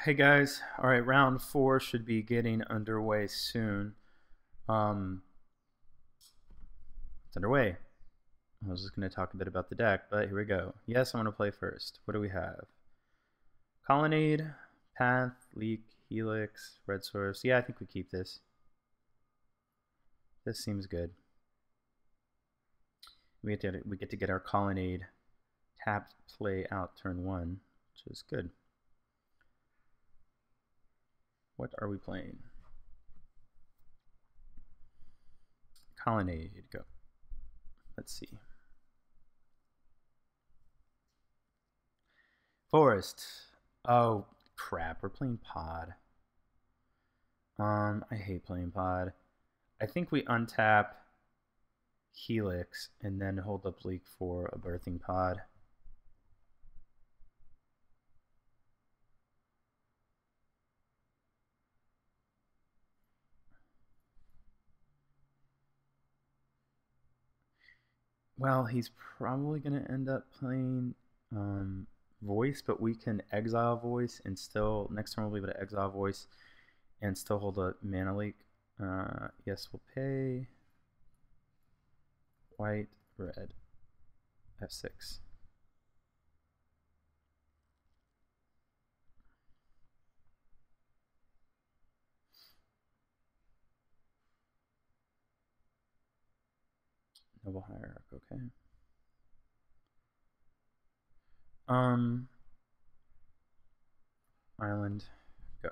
Hey guys, all right, round 4 should be getting underway soon. It's underway. I was just going to talk a bit about the deck, but here we go. Yes, I want to play first. What do we have? Colonnade, Path, Leak, Helix, Red Source. Yeah, I think we keep this. This seems good. We get to get our Colonnade tapped play out turn 1, which is good. What are we playing? Colonnade, go. Let's see. Forest. Oh, crap. We're playing Pod. I hate playing Pod. I think we untap Helix and then hold up Leak for a Birthing Pod. Well, he's probably going to end up playing Voice, but we can Exile Voice and still, next turn we'll be able to Exile Voice and still hold a Mana Leak. Yes, we'll pay. White, red, F6. Noble Hierarch, okay. Island, go.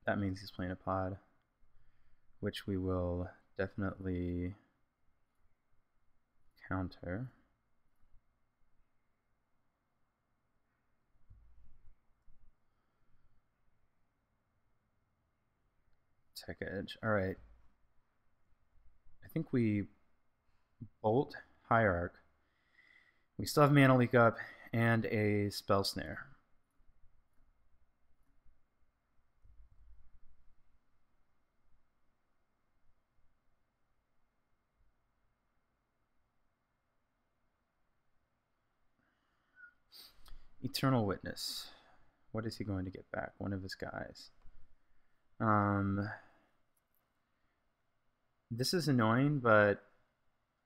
That means he's playing a Pod, which we will definitely counter. Tech Edge. All right. I think we bolt Hierarch. We still have Mana Leak up and a Spell Snare. Eternal Witness. What is he going to get back? One of his guys. This is annoying, but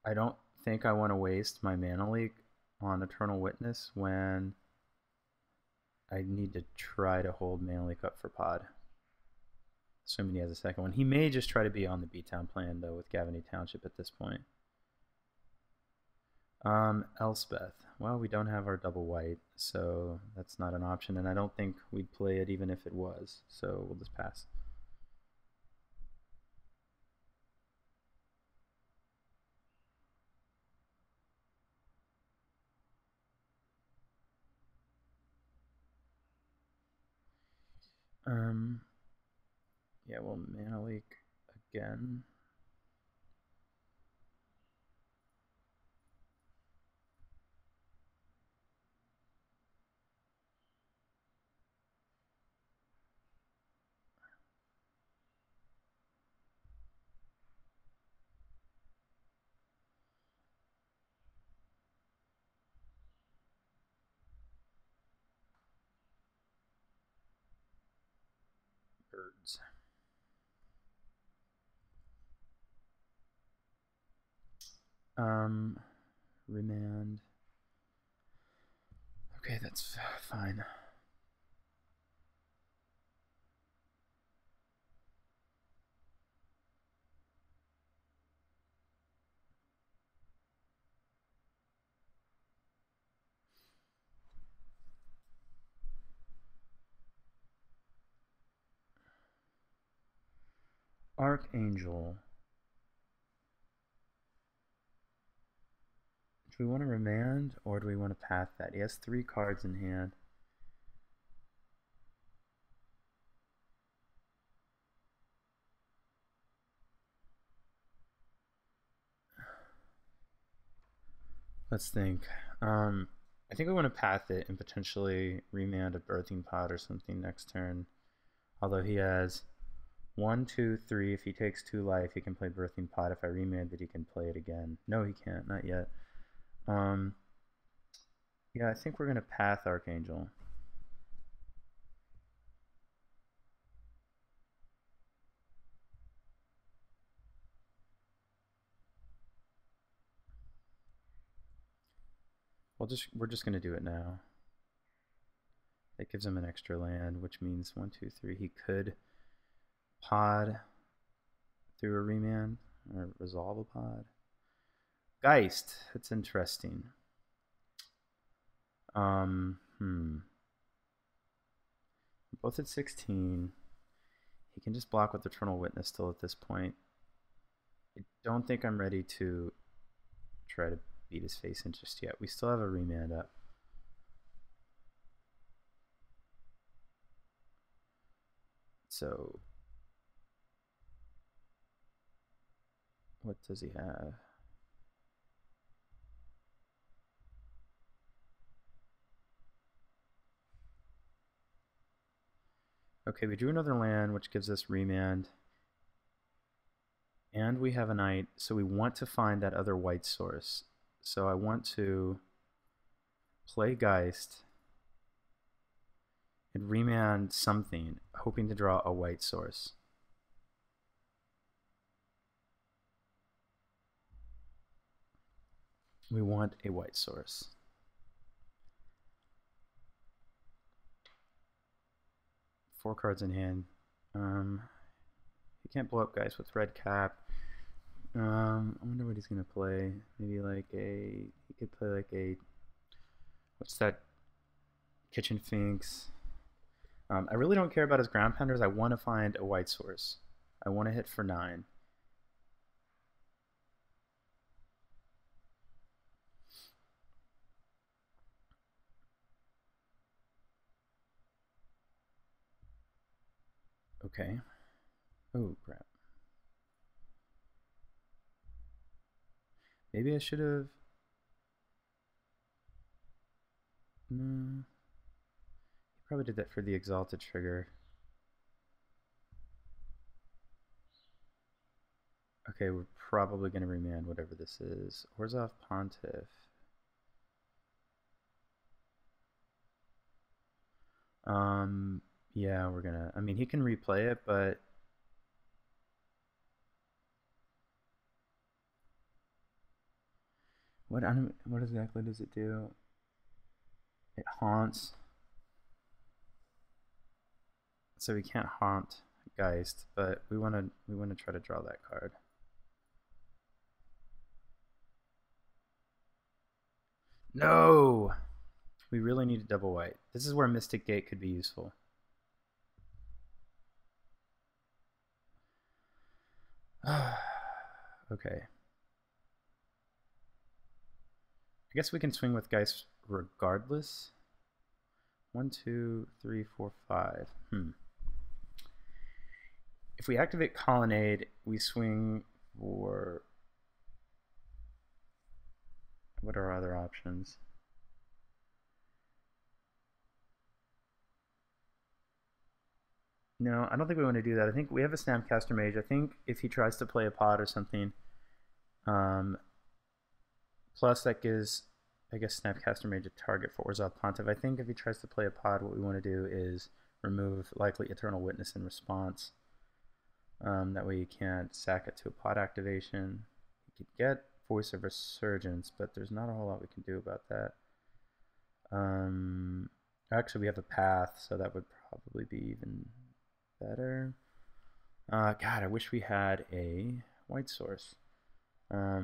I don't think I want to waste my Mana Leak on Eternal Witness when I need to try to hold Mana Leak up for Pod. Assuming he has a second one. He may just try to be on the B-Town plan, though, with Gavany Township at this point. Elspeth. Well, we don't have our double white, so that's not an option, and I don't think we'd play it even if it was, so we'll just pass. Yeah, we'll Mana Leak again. Birds. Remand. Okay, that's fine. Archangel. Do we want to Remand or do we want to path that? He has 3 cards in hand. Let's think. I think we want to path it and potentially remand a Birthing Pod or something next turn. Although he has 1, 2, 3. If he takes 2 life, he can play Birthing Pod. If I remand it, he can play it again. No, he can't. Not yet. Yeah, I think we're going to path Archangel. We're just going to do it now. That gives him an extra land, which means 1, 2, 3. He could pod through a remand or resolve a pod. Geist. That's interesting. Both at 16. He can just block with Eternal Witness still at this point. I don't think I'm ready to try to beat his face in just yet. We still have a remand up. So what does he have? Okay, we drew another land, which gives us remand. And we have a Knight, so we want to find that other white source. So I want to play Geist and remand something, hoping to draw a white source. We want a white source. Four cards in hand. He can't blow up guys with red cap. I wonder what he's gonna play. Maybe like a. He could play like a. What's that? Kitchen Finks. I really don't care about his ground pounders. I want to find a white source. I want to hit for 9. Okay. Oh, crap. Maybe I should have... No. He probably did that for the Exalted trigger. Okay, we're probably going to remand whatever this is. Orzhov Pontiff. Yeah, we're gonna... I mean, he can replay it, but... What exactly does it do? It haunts. So we can't haunt Geist, but we want to try to draw that card. No! We really need a double white. This is where Mystic Gate could be useful. Okay. I guess we can swing with Geist regardless. 1, 2, 3, 4, 5. If we activate Colonnade, we swing for... What are our other options? No, I don't think we want to do that. I think we have a Snapcaster Mage. I think if he tries to play a pod or something, plus that gives, I guess, Snapcaster Mage a target for Orzhov Pontiff. I think if he tries to play a pod, what we want to do is remove likely Eternal Witness in response. That way you can't sack it to a pod activation. You could get Voice of Resurgence, but there's not a whole lot we can do about that. Actually, we have a path, so that would probably be even better. God, I wish we had a white source. I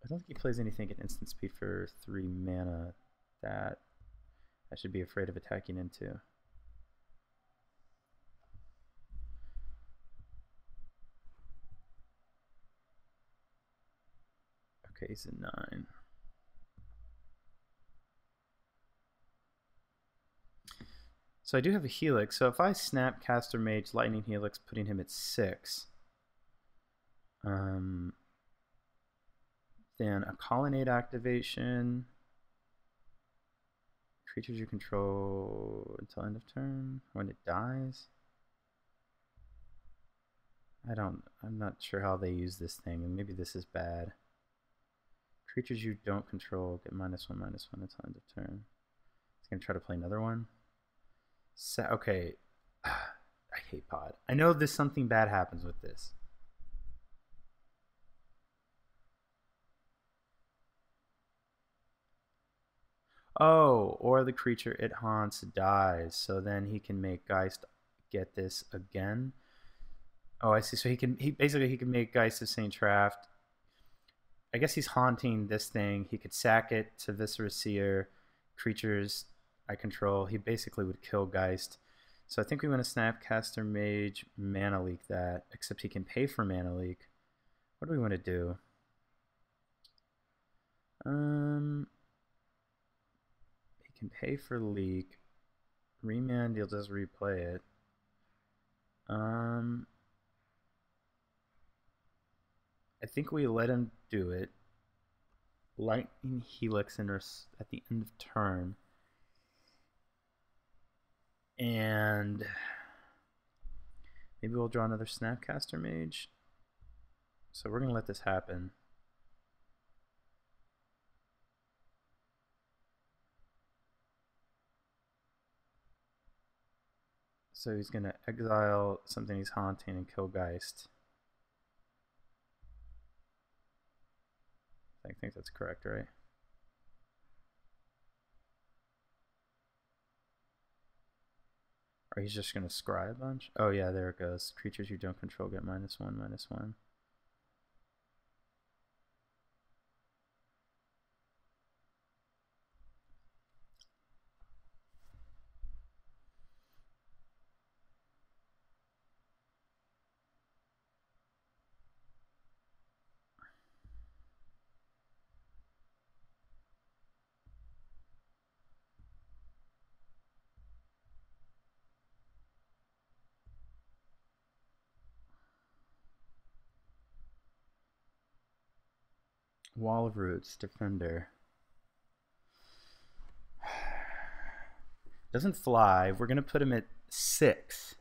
don't think he plays anything at instant speed for 3 mana that I should be afraid of attacking into. Okay, he's a 9. So I do have a Helix. So if I Snapcaster Mage Lightning Helix, putting him at 6, then a Colonnade activation Creatures you control until end of turn. When it dies. I'm not sure how they use this thing, and maybe this is bad. Creatures you don't control get -1/-1 until end of turn. It's gonna try to play another one. Okay. I hate Pod. I know this something bad happens with this. Oh, or the creature it haunts dies, so then he can make Geist get this again. Oh, I see. So he can make Geist of St. Traft. I guess he's haunting this thing. He could sack it to Viscera Seer. Creatures I control. He basically would kill Geist. So I think we want to Snapcaster Mage, Mana Leak that, except he can pay for Mana Leak. What do we want to do? He can pay for Leak. Remand, he'll just replay it. I think we let him do it. Lightning Helix at the end of turn. And maybe we'll draw another Snapcaster Mage. So we're going to let this happen. So he's going to exile something he's haunting and kill Geist. I think that's correct, right? Or he's just going to scry a bunch? Oh yeah, there it goes. Creatures you don't control get -1/-1. Wall of Roots, Defender. Doesn't fly. We're going to put him at 6.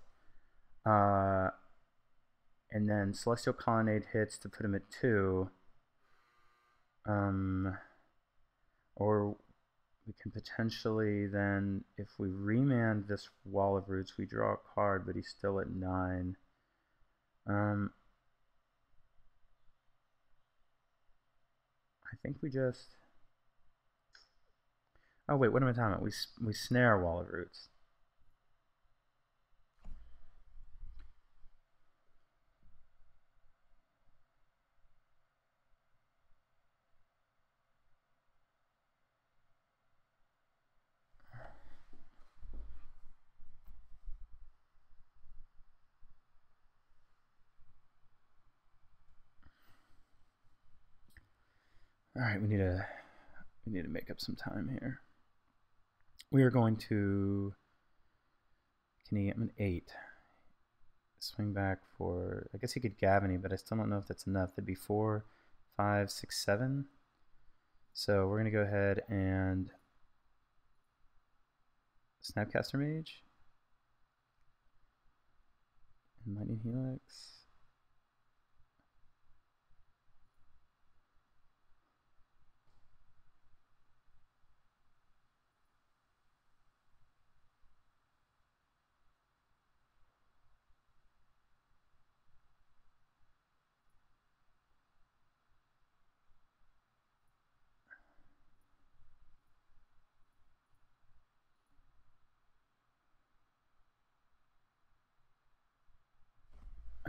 And then Celestial Colonnade hits to put him at 2. Or we can potentially then, if we remand this Wall of Roots, we draw a card, but he's still at 9. I think we just... Oh wait, what am I talking about? We snare Wall of Roots. All right, we need to make up some time here. We are going to, can he get an 8? Swing back for, I guess he could Gavany, but I still don't know if that's enough. That'd be 4, 5, 6, 7. So we're gonna go ahead and Snapcaster Mage and Lightning Helix.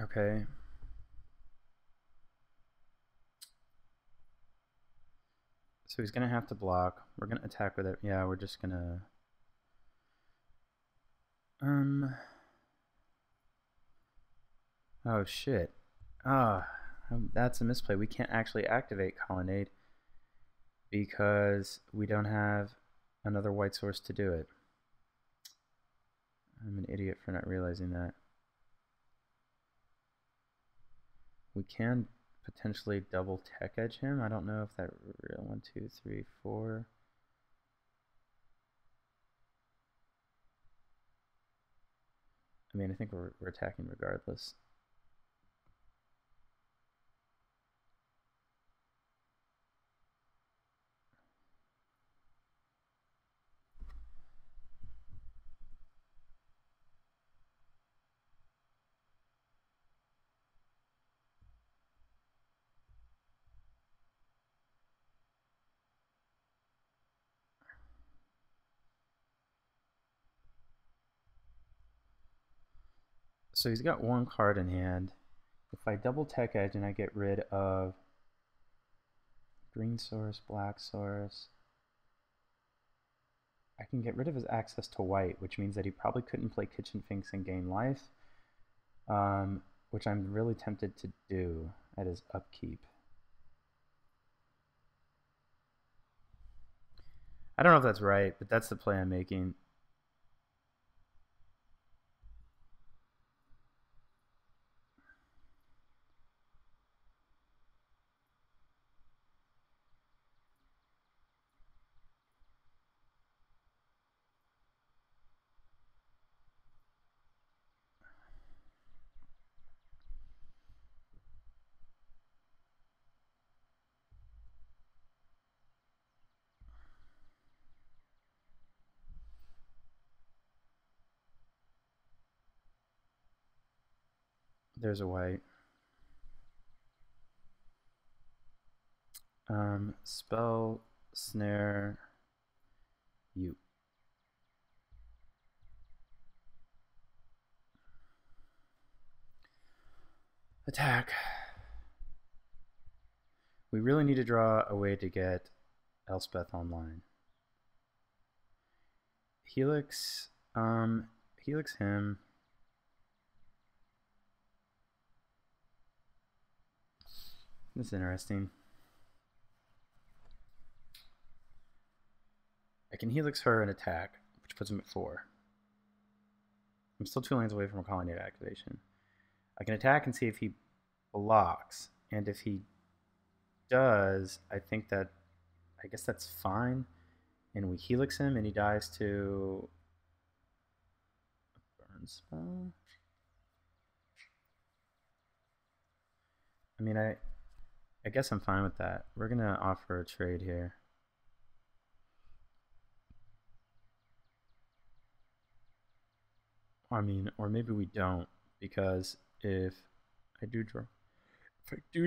Okay. So he's gonna have to block. We're gonna attack with it. Yeah, we're just gonna oh shit. That's a misplay. We can't actually activate Colonnade because we don't have another white source to do it. I'm an idiot for not realizing that. We can potentially double tech edge him. I don't know if that real 1, 2, 3, 4. I mean, I think we're attacking regardless. So he's got one card in hand. If I double Tech Edge and I get rid of green source, black source, I can get rid of his access to white, which means that he probably couldn't play Kitchen Finks and gain life, which I'm really tempted to do at his upkeep. I don't know if that's right, but that's the play I'm making. There's a white. Spell Snare you. Attack. We really need to draw a way to get Elspeth online. Helix, Helix him. This is interesting. I can Helix her and attack, which puts him at 4. I'm still 2 lanes away from a Colonnade activation. I can attack and see if he blocks, and if he does, I guess that's fine. And we Helix him, and he dies to a burn spell. I mean, I guess I'm fine with that. We're gonna offer a trade here. I mean, or maybe we don't, because if I do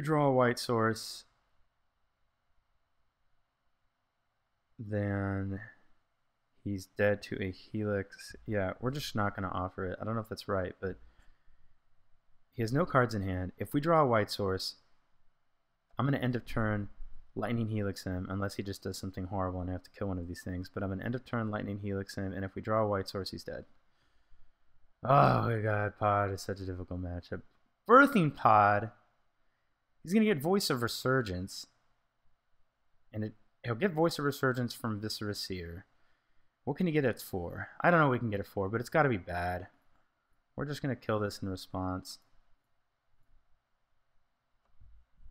draw a white source, then he's dead to a Helix. Yeah, we're just not going to offer it. I don't know if that's right, but he has no cards in hand. If we draw a white source, I'm going to end of turn Lightning Helix him, unless he just does something horrible and I have to kill one of these things. But I'm going to end of turn Lightning Helix him, and if we draw a white source, he's dead. Oh my god, Pod is such a difficult matchup. Birthing Pod, he's going to get Voice of Resurgence, and he'll get Voice of Resurgence from Viscera Seer. What can he get at 4? I don't know what we can get at 4, but it's got to be bad. We're just going to kill this in response.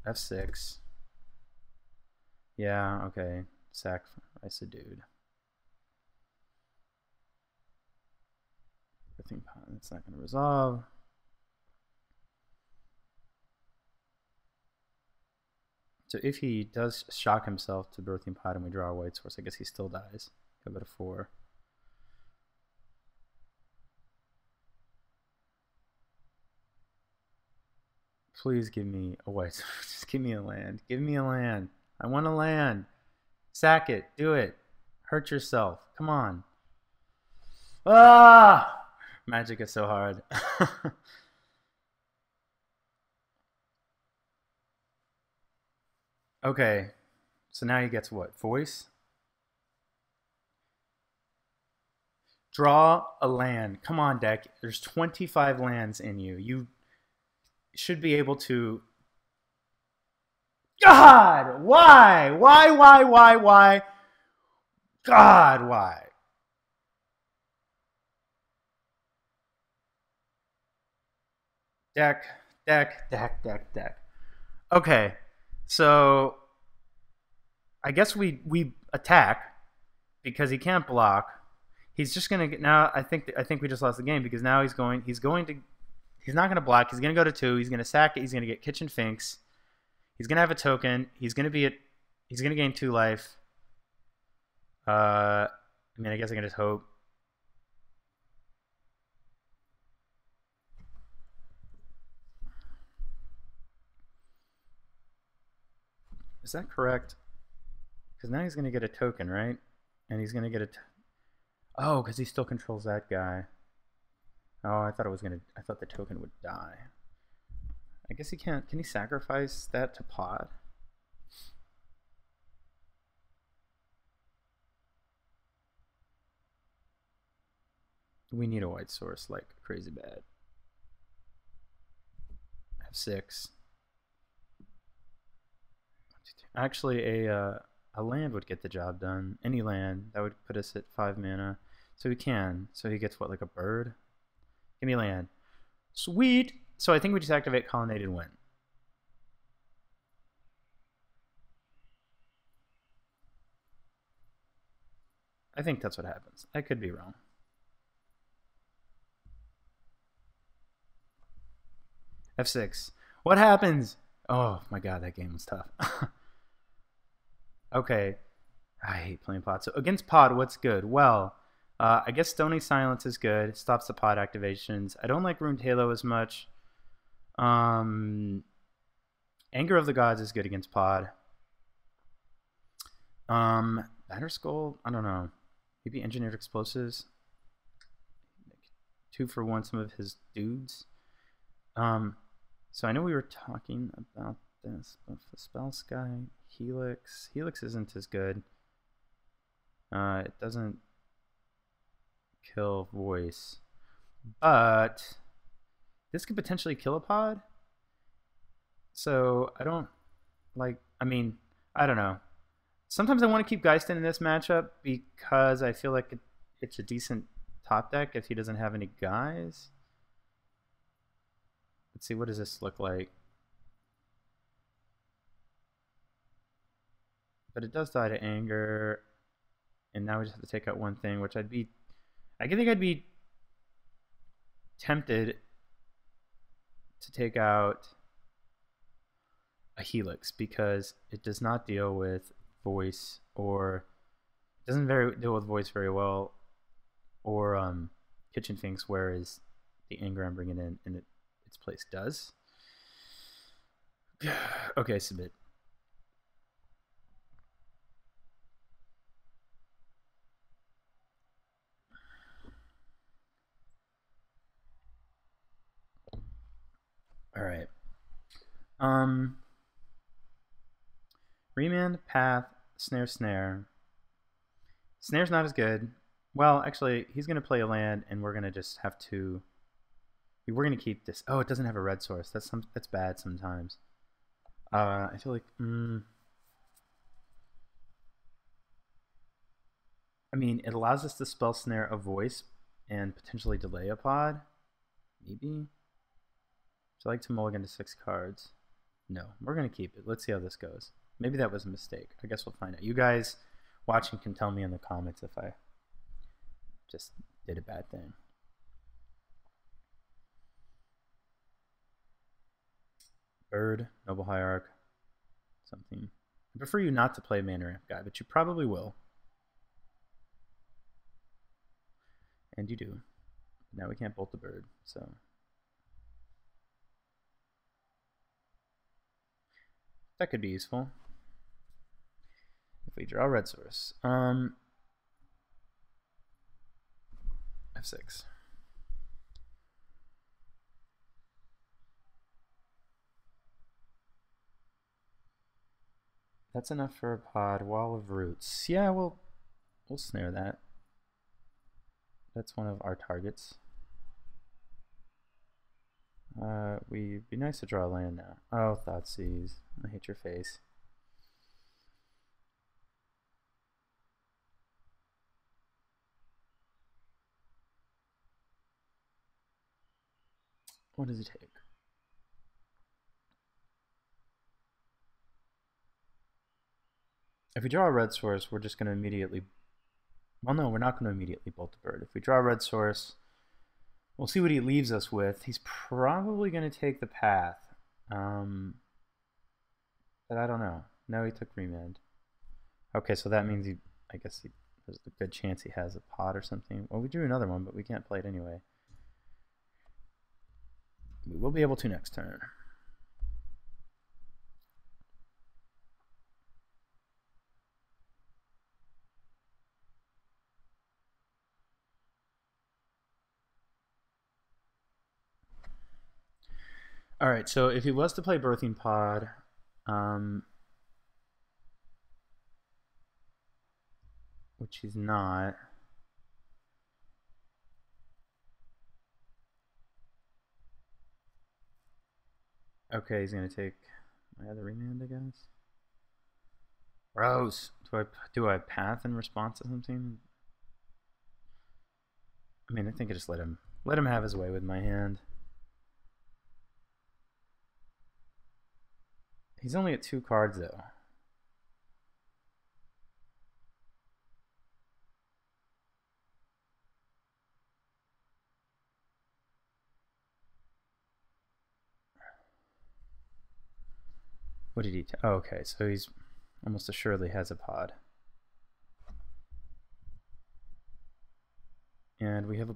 F6. Yeah, okay. Sacrifice a dude. Birthing Pod, that's not going to resolve. So if he does shock himself to Birthing Pod and we draw a white source, I guess he still dies. Go to 4. Please give me a white source. Just give me a land. Give me a land. I want a land. Sack it. Do it. Hurt yourself. Come on. Ah! Magic is so hard. Okay. So now he gets what? Voice? Draw a land. Come on, deck. There's 25 lands in you. You should be able to... God! Why? Why? God, why? Deck. Okay, so I guess we attack because he can't block. He's just gonna get now. I think we just lost the game because now he's not gonna block. He's gonna go to 2. He's gonna sack it. He's gonna get Kitchen Finks. He's gonna have a token. He's gonna gain 2 life. I mean, I guess I can just hope. Is that correct? Because now he's gonna get a token, right? And he's gonna get oh, because he still controls that guy. Oh, I thought the token would die. I guess he can't. Can he sacrifice that to Pod? We need a white source like crazy bad. F6. Actually, a land would get the job done. Any land that would put us at 5 mana. So he can. So he gets what, like a bird? Give me land. Sweet. So I think we just activate Colonnade and win. I think that's what happens. I could be wrong. F6. What happens? Oh my god, that game was tough. Okay. I hate playing Pod. So against Pod, what's good? Well, I guess Stony Silence is good. It stops the Pod activations. I don't like Ruined Halo as much. Anger of the Gods is good against Pod. Batterskull, I don't know. Maybe Engineered Explosives. 2 for 1 some of his dudes. So I know we were talking about this, but the Spellskite, Helix. Helix isn't as good. It doesn't kill voice. But this could potentially kill a Pod. So I don't like, I mean, I don't know. Sometimes I want to keep Geist in this matchup because I feel like it's a decent top deck if he doesn't have any guys. Let's see, what does this look like? But it does die to Anger. And now we just have to take out one thing, which I think I'd be tempted to take out a Helix because it does not deal with voice, or it doesn't deal with voice very well, or Kitchen Finks, whereas the Anger I'm bringing in its place does. Okay, submit. All right. Remand, Path, Snare, Snare. Snare's not as good. Well, actually, he's going to play a land, and we're going to just have to... We're going to keep this. Oh, it doesn't have a red source. That's bad sometimes. I feel like... I mean, it allows us to Spell Snare a voice and potentially delay a Pod. Maybe. Would you like to mulligan to 6 cards? No, we're going to keep it. Let's see how this goes. Maybe that was a mistake. I guess we'll find out. You guys watching can tell me in the comments if I just did a bad thing. Bird, Noble Hierarch, something. I prefer you not to play Mana Ramp guy, but you probably will. And you do. Now we can't bolt the bird, so... That could be useful. If we draw a red source. F6. That's enough for a Pod. Wall of Roots. Yeah, we'll snare that. That's one of our targets. We'd be nice to draw a land now. Oh, Thoughtseize. I hate your face. What does it take? If we draw a red source, we're just going to immediately Well, no, we're not going to immediately bolt the bird. If we draw a red source, we'll see what he leaves us with. He's probably going to take the path. But I don't know. No, he took Remand. Okay, so that means I guess there's a good chance he has a pod or something. Well, we drew another one, but we can't play it anyway. We will be able to next turn. All right, so if he was to play Birthing Pod, which he's not. Okay, he's gonna take my other Remand, I guess. Gross. Do I path in response to something? I mean, I think I just let him have his way with my hand. He's only at 2 cards though. What did he take? Oh, okay, so he's almost assuredly has a pod. And we have a...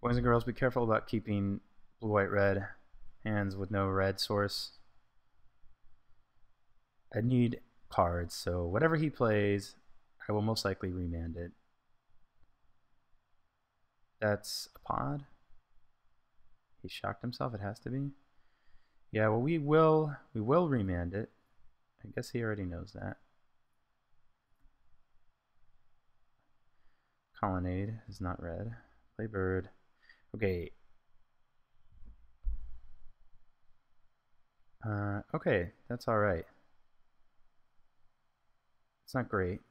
Boys and girls, be careful about keeping blue, white, red hands with no red source. I need cards, so whatever he plays, I will most likely Remand it. That's a pod? He shocked himself, it has to be. Yeah, well, we will Remand it. I guess he already knows that. Colonnade is not red. Play bird. Okay. Okay, that's all right. It's not great.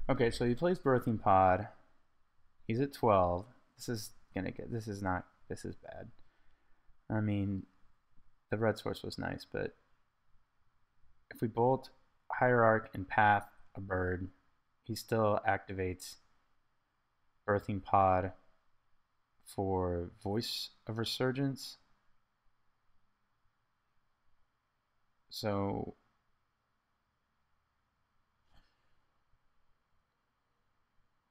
Okay, so he plays Birthing Pod. He's at 12. This is bad. I mean, the red source was nice, but if we bolt Hierarch and path a bird, he still activates Birthing Pod for Voice of Resurgence. So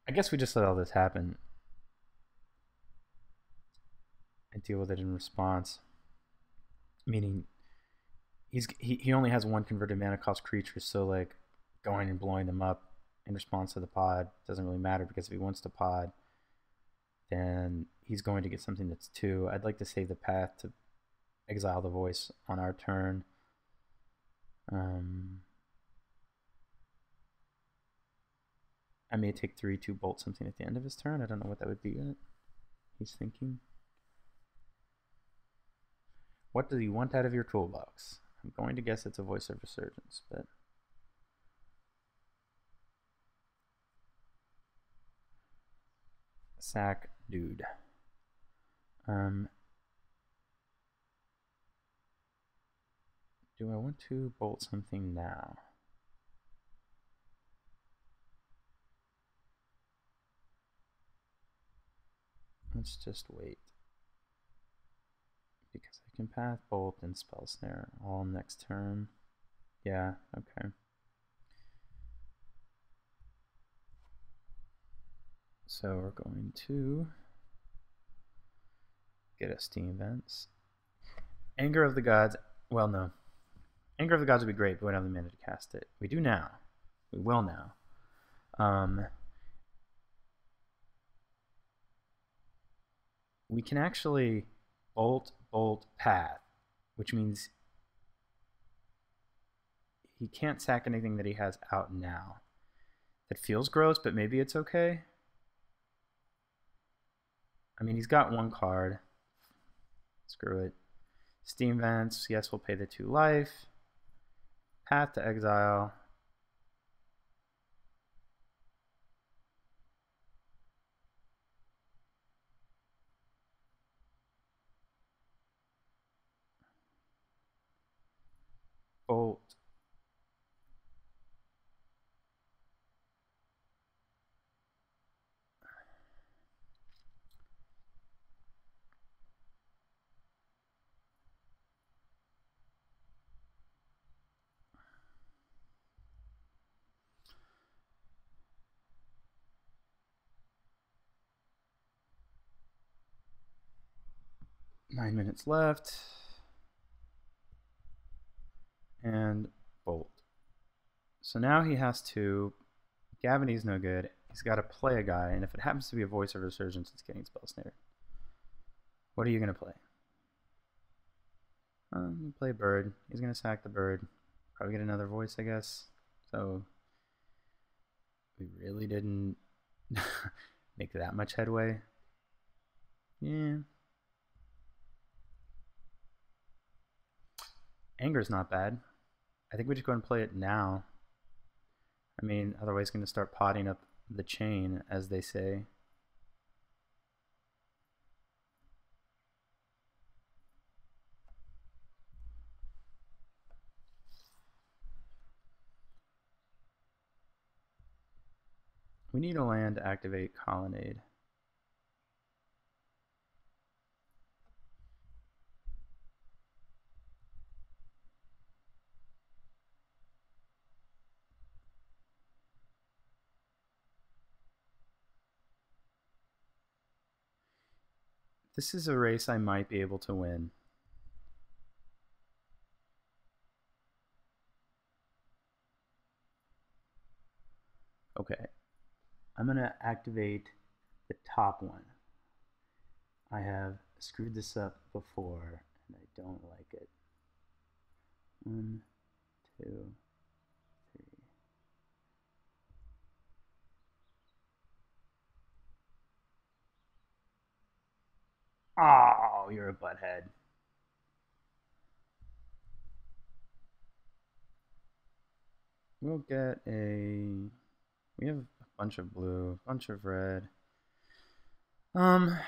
I guess we just let all this happen and deal with it in response. Meaning he only has 1 converted mana cost creature, so like going and blowing them up in response to the pod doesn't really matter, because if he wants to pod, then he's going to get something that's 2. I'd like to save the path to exile the voice on our turn. I may take 3 to bolt something at the end of his turn. I don't know what that would be yet. He's thinking. What does he want out of your toolbox? I'm going to guess it's a Voice of Resurgence, but sack dude. Do I want to bolt something now? Let's just wait, because I can path, bolt, and spell snare all next turn. Yeah, okay. So we're going to get us Steam Vents. Anger of the Gods. Well, no. Anger of the Gods would be great, but we don't have the mana to cast it. We do now. We will now. We can actually bolt, path, which means he can't sack anything that he has out now. That feels gross, but maybe it's okay. I mean, he's got 1 card. Screw it. Steam Vents, yes, we'll pay the 2 life. Path to Exile. Bolt. Nine minutes left. And Bolt. So now he has to... Gavany's no good. He's got to play a guy, and if it happens to be a Voice of Resurgence, it's getting Spell Snare. What are you going to play? Play Bird. He's going to sack the Bird. Probably get another Voice, I guess. So we really didn't make that much headway. Yeah. Anger's not bad. I think we just go and play it now. I mean, otherwise it's going to start potting up the chain, as they say. We need a land to activate Colonnade. This is a race I might be able to win. Okay. I'm going to activate the top one. I have screwed this up before, and I don't like it. 1, 2, 3. Oh, you're a butthead. We'll get a... We have a bunch of blue, a bunch of red. We'll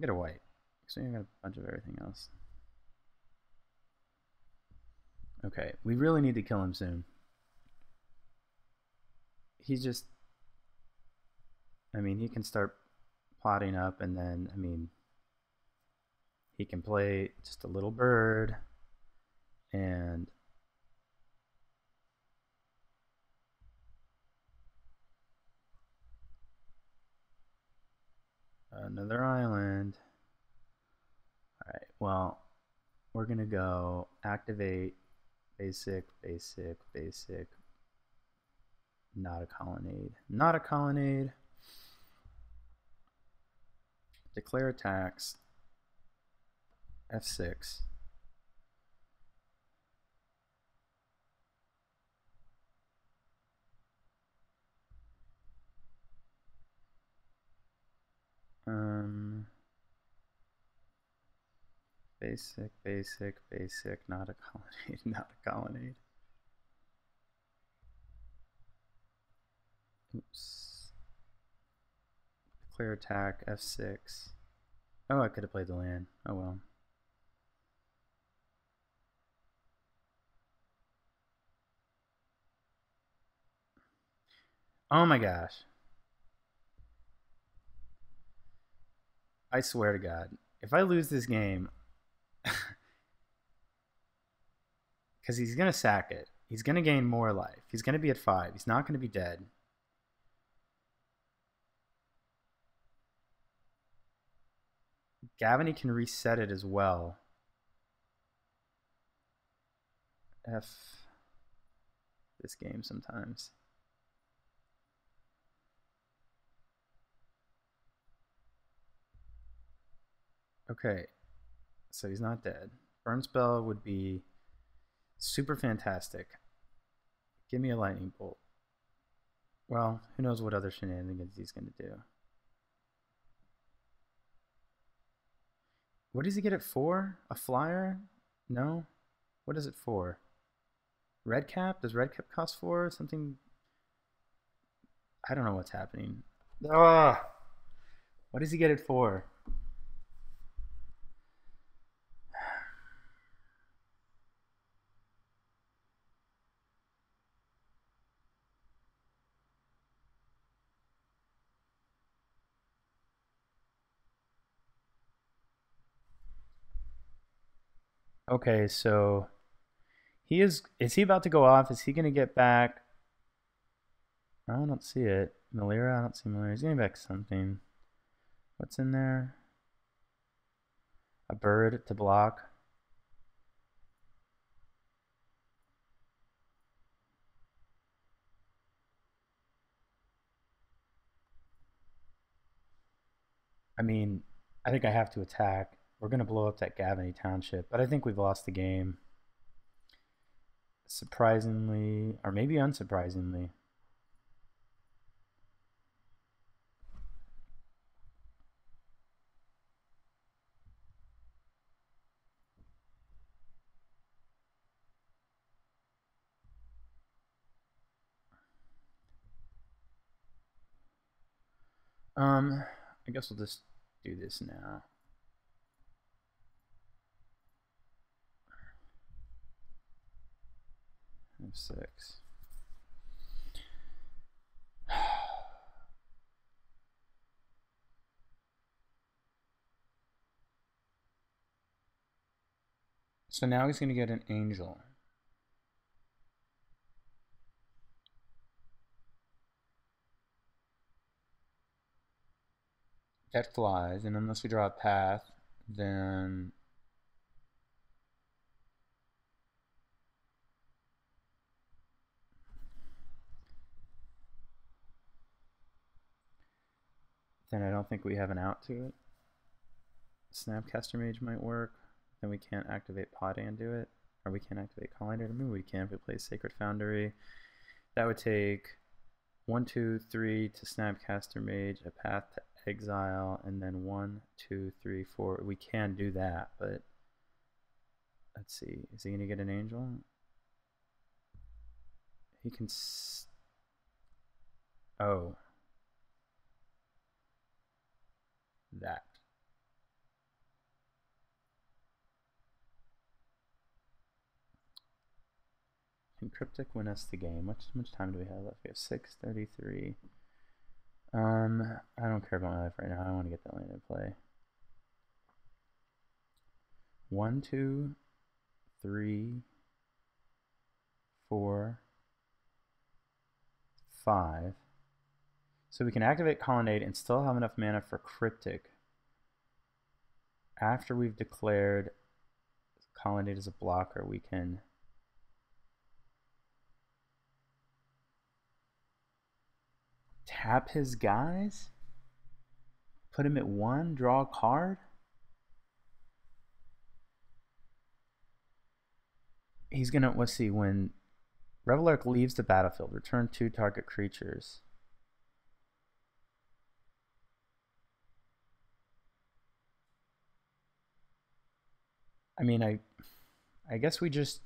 get a white. So we got a bunch of everything else. Okay, we really need to kill him soon. He's just... I mean, he can start plotting up, and then, I mean, he can play just a little bird, and another island. Alright, well, we're going to go activate basic, basic, basic, not a colonnade. Not a colonnade. Declare attacks. F6. Basic, basic, basic, not a colonnade, not a colonnade. Oops. Declare attack, F6. Oh, I could have played the land. Oh well. Oh my gosh. I swear to God, if I lose this game, because he's going to sack it. He's going to gain more life. He's going to be at 5. He's not going to be dead. Gavany can reset it as well. F this game sometimes. Okay, so he's not dead. Burn spell would be super fantastic. Give me a lightning bolt. Well, who knows what other shenanigans he's going to do. What does he get it for? A flyer? No? What is it for? Red cap? Does red cap cost 4? Something... I don't know what's happening. Ah! What does he get it for? Okay, so is he about to go off? Is he gonna get back? I don't see it. Melira, I don't see Melira. He's getting back something. What's in there? A bird to block. I mean, I think I have to attack. We're gonna blow up that Gavany Township, but I think we've lost the game. Surprisingly, or maybe unsurprisingly. I guess we'll just do this now. F6. So now he's going to get an angel. That flies, and unless we draw a path, then I don't think we have an out to it. Snapcaster Mage might work. Then we can't activate Pod and do it. Or we can't activate Colonnade. Maybe we can if we play Sacred Foundry. That would take 1, 2, 3 to Snapcaster Mage, a path to Exile, and then 1, 2, 3, 4. We can do that, but let's see. Is he going to get an angel? He can... Oh. That. Can Cryptic win us the game? How much time do we have left? We have 6:33. I don't care about my life right now. I want to get that land in play. 1, 2, 3, 4, 5. So we can activate Colonnade and still have enough mana for Cryptic after we've declared Colonnade as a blocker. We can tap his guys, put him at 1, draw a card. He's gonna, let's see, when Reveler leaves the battlefield, return 2 target creatures. I mean, I guess we just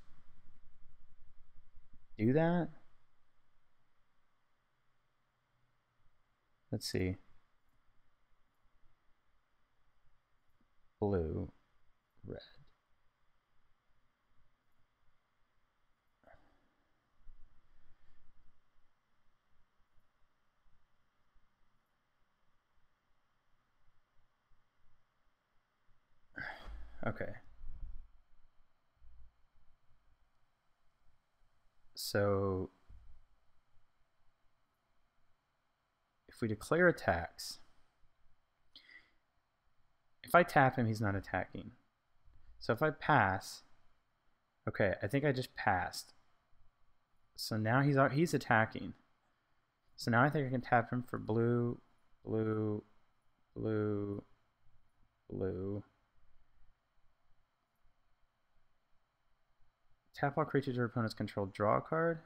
do that. Let's see. Blue, red. Okay. So if we declare attacks, if I tap him, he's not attacking. So if I pass, okay, I think I just passed. So now he's attacking. So now I think I can tap him for blue, blue, blue, blue. Tap all creatures your opponents control, draw a card?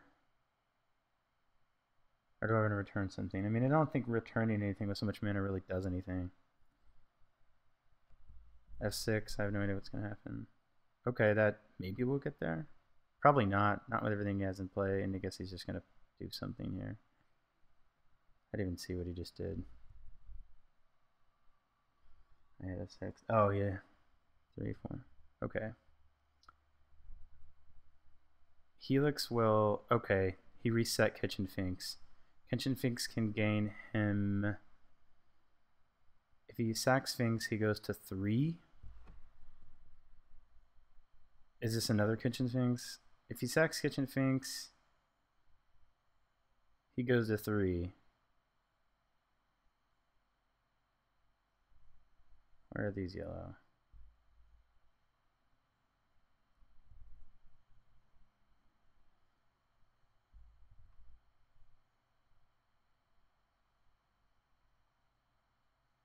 Or do I want to return something? I mean, I don't think returning anything with so much mana really does anything. F6, I have no idea what's going to happen. Okay, that maybe we'll get there. Probably not. Not with everything he has in play, and I guess he's just going to do something here. I didn't even see what he just did. Yeah, that's F6. Oh, yeah. 3, 4. Okay. Helix will... Okay, he reset Kitchen Finks. Kitchen Finks can gain him... If he sacks Finks, he goes to 3. Is this another Kitchen Finks? If he sacks Kitchen Finks, he goes to 3. Where are these yellow?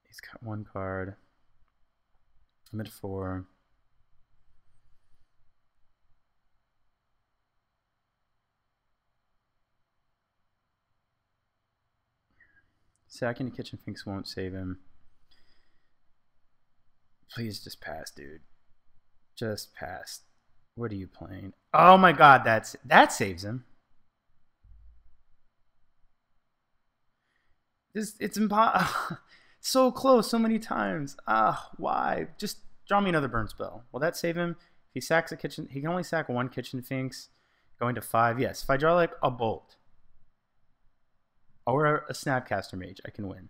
He's got 1 card. I'm at 4. Sacking the Kitchen Finks won't save him. Please just pass, dude. Just pass. What are you playing? Oh my god, that saves him. It's impossible. So close, so many times. Why? Just draw me another burn spell. Will that save him? If he sacks a kitchen, he can only sack 1 Kitchen Finks. Going to 5. Yes. If I draw like a Bolt or a Snapcaster Mage, I can win.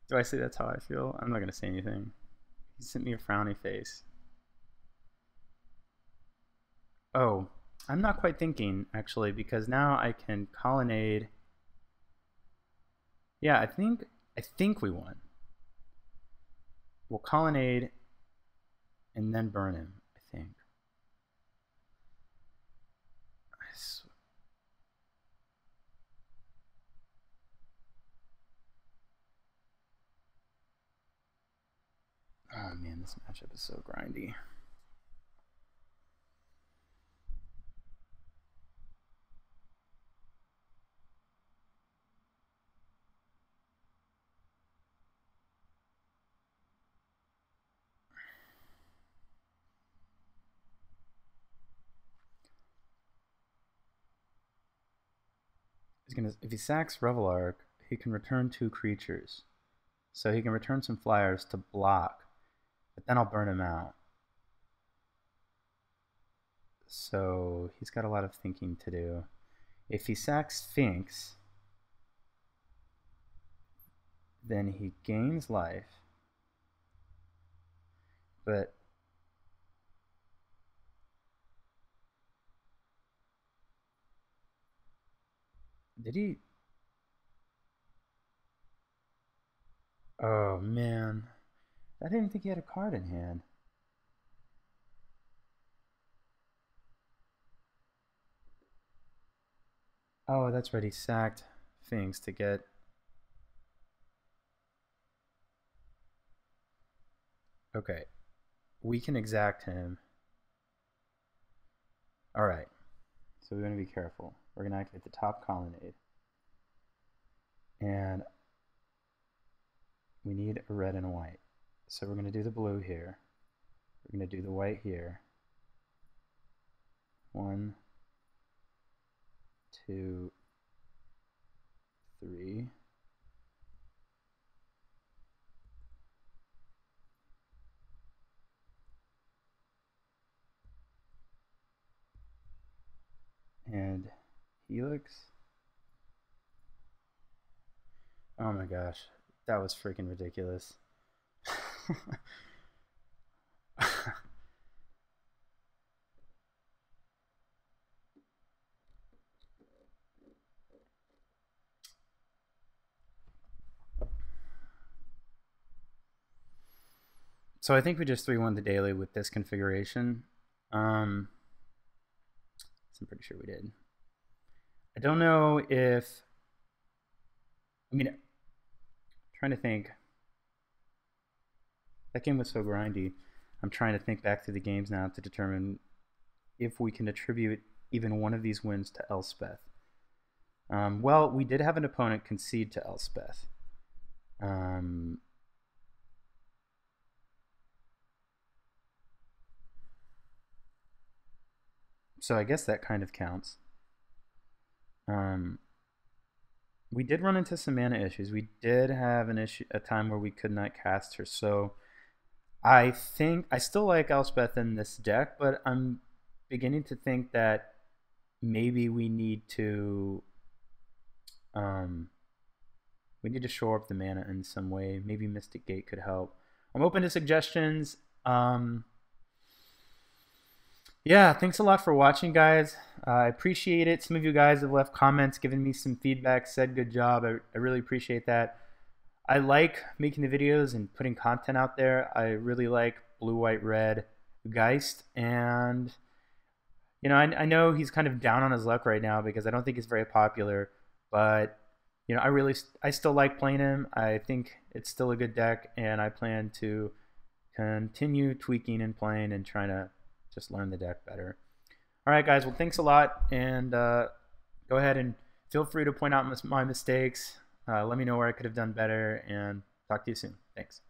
Do I say that's how I feel? I'm not going to say anything. He sent me a frowny face. Oh, I'm not quite thinking, actually, because now I can Colonnade. Yeah, I think we won. We'll Colonnade and then burn him, I think. Oh man, this matchup is so grindy. If he sacks Revelark, he can return 2 creatures. So he can return some flyers to block, but then I'll burn him out. So he's got a lot of thinking to do. If he sacks Finks, then he gains life, but did he? Oh man, I didn't think he had a card in hand. Oh, that's right, he sacked Finks to get... Okay, we can exact him. Alright, so we're going to be careful. We're going to activate the top Colonnade. And we need a red and a white. So we're going to do the blue here. We're going to do the white here. 1, 2, 3. And Helix. Oh my gosh, that was freaking ridiculous. So I think we just 3-1 the daily with this configuration. I'm pretty sure we did. I don't know if I mean, trying to think. That game was so grindy. I'm trying to think back through the games now to determine if we can attribute even one of these wins to Elspeth. Well, we did have an opponent concede to Elspeth. So I guess that kind of counts. We did run into some mana issues. We did have a time where we could not cast her. So I think I still like Elspeth in this deck, but I'm beginning to think that maybe we need to shore up the mana in some way. Maybe Mystic Gate could help. I'm open to suggestions. Yeah, thanks a lot for watching, guys. I appreciate it. Some of you guys have left comments, given me some feedback, said good job. I really appreciate that. I like making the videos and putting content out there. I really like Blue, White, Red Geist. And, you know, I know he's kind of down on his luck right now because I don't think he's very popular. But, you know, I still like playing him. I think it's still a good deck. And I plan to continue tweaking and playing and trying to just learn the deck better. All right, guys. Well, thanks a lot. And go ahead and feel free to point out my mistakes. Let me know where I could have done better. And talk to you soon. Thanks.